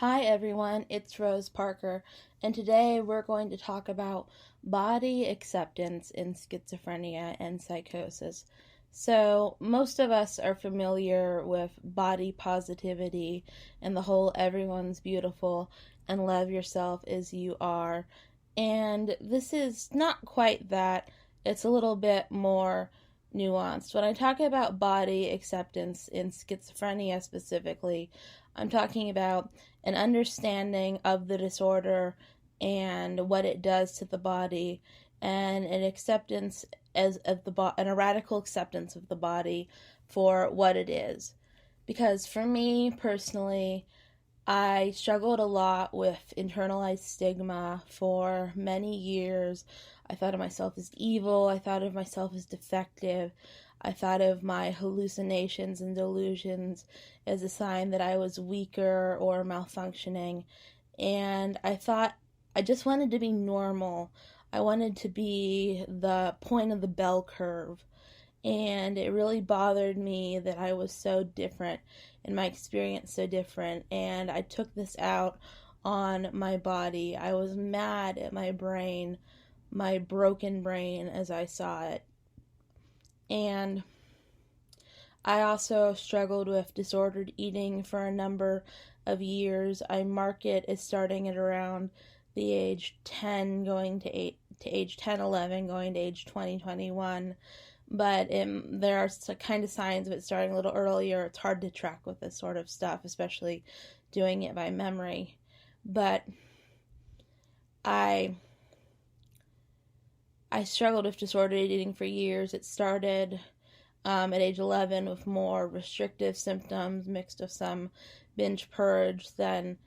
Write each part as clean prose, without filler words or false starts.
Hi everyone, it's Rose Parker, and today we're going to talk about body acceptance in schizophrenia and psychosis. So, most of us are familiar with body positivity and the whole everyone's beautiful and love yourself as you are. And this is not quite that, it's a little bit more nuanced. When I talk about body acceptance in schizophrenia specifically, I'm talking about an understanding of the disorder and what it does to the body, and an acceptance and a radical acceptance of the body for what it is. Because for me personally, I struggled a lot with internalized stigma for many years. I thought of myself as evil. I thought of myself as defective. I thought of my hallucinations and delusions as a sign that I was weaker or malfunctioning. And I thought I just wanted to be normal. I wanted to be the point of the bell curve. And it really bothered me that I was so different and my experience so different. And I took this out on my body. I was mad at my brain, my broken brain as I saw it. And I also struggled with disordered eating for a number of years. I mark it as starting at around the age 10, going to age 10, 11, going to age 20, 21. But there are kind of signs of it starting a little earlier. It's hard to track with this sort of stuff, especially doing it by memory. But I struggled with disordered eating for years. It started at age 11 with more restrictive symptoms mixed with some binge purge, then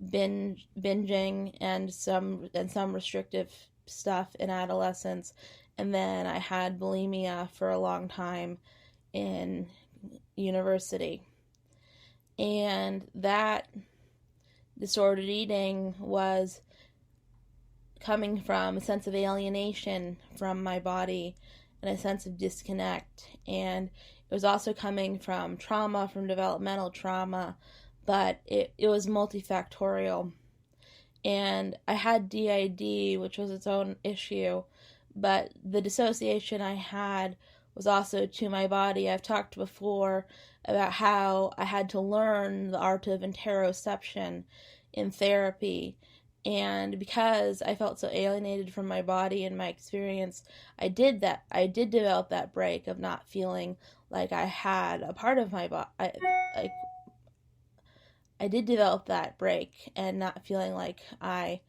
binging and some restrictive stuff in adolescence. And then I had bulimia for a long time in university. And that disordered eating was coming from a sense of alienation from my body and a sense of disconnect. And it was also coming from trauma, from developmental trauma, but it was multifactorial. And I had DID, which was its own issue, but the dissociation I had was also to my body. I've talked before about how I had to learn the art of interoception in therapy. And because I felt so alienated from my body and my experience, I did develop that break of not feeling like I had a part of my body. I did develop that break and not feeling like I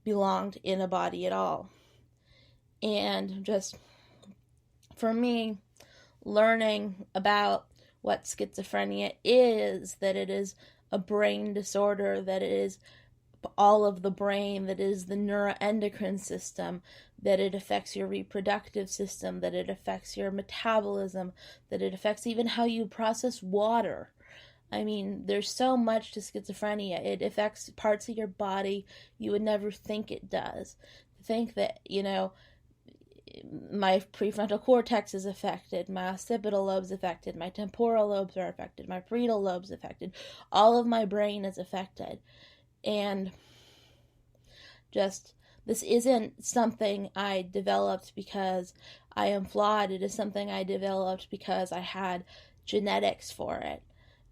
belonged in a body at all. And just, for me, learning about what schizophrenia is, that it is a brain disorder, that it is all of the brain, that is the neuroendocrine system, that it affects your reproductive system, that it affects your metabolism, that it affects even how you process water. I mean, there's so much to schizophrenia. It affects parts of your body you would never think it does. Think that, my prefrontal cortex is affected, my occipital lobe's affected, my temporal lobes are affected, my parietal lobe's affected, all of my brain is affected. And just, this isn't something I developed because I am flawed. It is something I developed because I had genetics for it.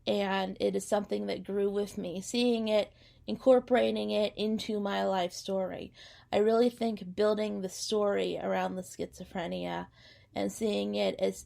And it is something that grew with me. Seeing it, incorporating it into my life story. I really think building the story around the schizophrenia and seeing it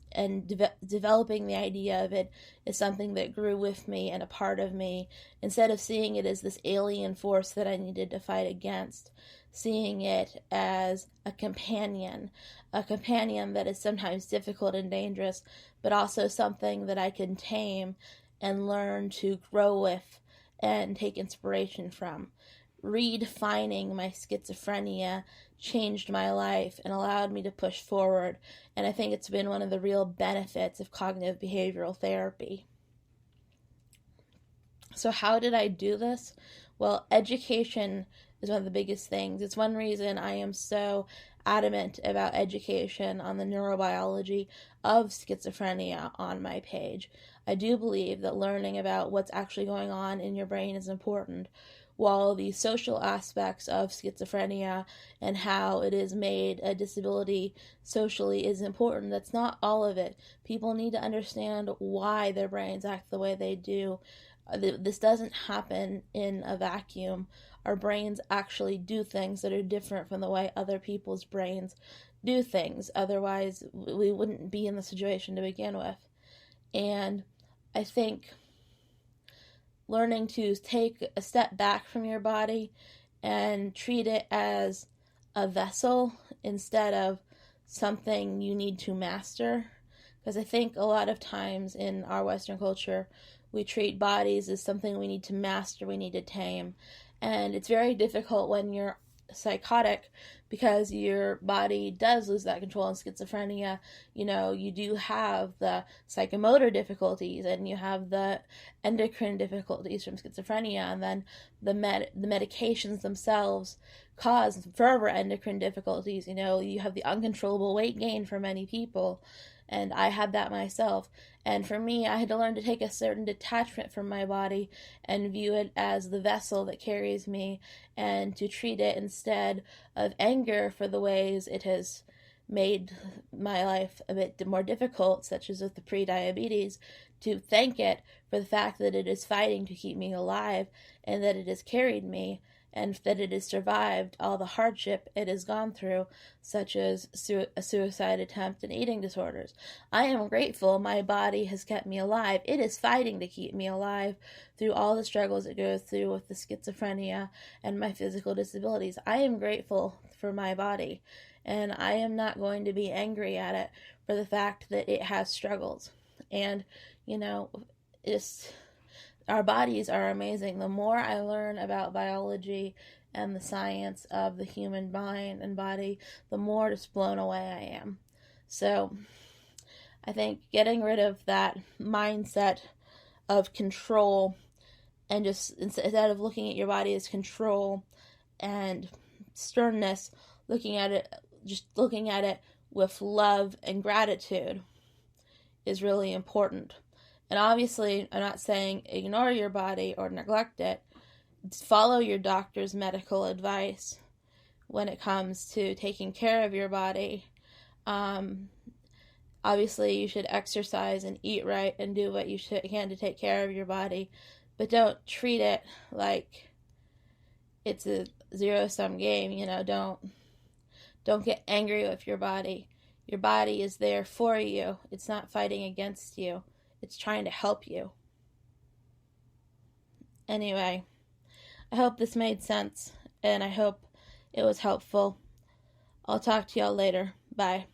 developing the idea of it is something that grew with me and a part of me, instead of seeing it as this alien force that I needed to fight against, seeing it as a companion that is sometimes difficult and dangerous, but also something that I can tame and learn to grow with and take inspiration from. Redefining my schizophrenia changed my life and allowed me to push forward, and I think it's been one of the real benefits of cognitive behavioral therapy. So how did I do this? Well, education is one of the biggest things. It's one reason I am so adamant about education on the neurobiology of schizophrenia on my page. I do believe that learning about what's actually going on in your brain is important, while the social aspects of schizophrenia and how it is made a disability socially is important. That's not all of it. People need to understand why their brains act the way they do. This doesn't happen in a vacuum. Our brains actually do things that are different from the way other people's brains do things. Otherwise, we wouldn't be in the situation to begin with. And I think learning to take a step back from your body and treat it as a vessel instead of something you need to master. Because I think a lot of times in our Western culture, we treat bodies as something we need to master, we need to tame. And it's very difficult when you're psychotic because your body does lose that control. In schizophrenia, you do have the psychomotor difficulties and you have the endocrine difficulties from schizophrenia, and then the medications themselves cause further endocrine difficulties. You have the uncontrollable weight gain for many people, and I had that myself. And for me, I had to learn to take a certain detachment from my body and view it as the vessel that carries me, and to treat it instead of anger for the ways it has made my life a bit more difficult, such as with the pre-diabetes, to thank it for the fact that it is fighting to keep me alive and that it has carried me and that it has survived all the hardship it has gone through, such as a suicide attempt and eating disorders. I am grateful my body has kept me alive. It is fighting to keep me alive through all the struggles it goes through with the schizophrenia and my physical disabilities. I am grateful for my body, and I am not going to be angry at it for the fact that it has struggles. And, our bodies are amazing. The more I learn about biology and the science of the human mind and body, the more just blown away I am. So I think getting rid of that mindset of control, and just instead of looking at your body as control and sternness, looking at it with love and gratitude is really important. And obviously, I'm not saying ignore your body or neglect it. Follow your doctor's medical advice when it comes to taking care of your body. Obviously, you should exercise and eat right and do what you can to take care of your body. But don't treat it like it's a zero-sum game. Don't get angry with your body. Your body is there for you. It's not fighting against you. It's trying to help you. Anyway, I hope this made sense, and I hope it was helpful. I'll talk to y'all later. Bye.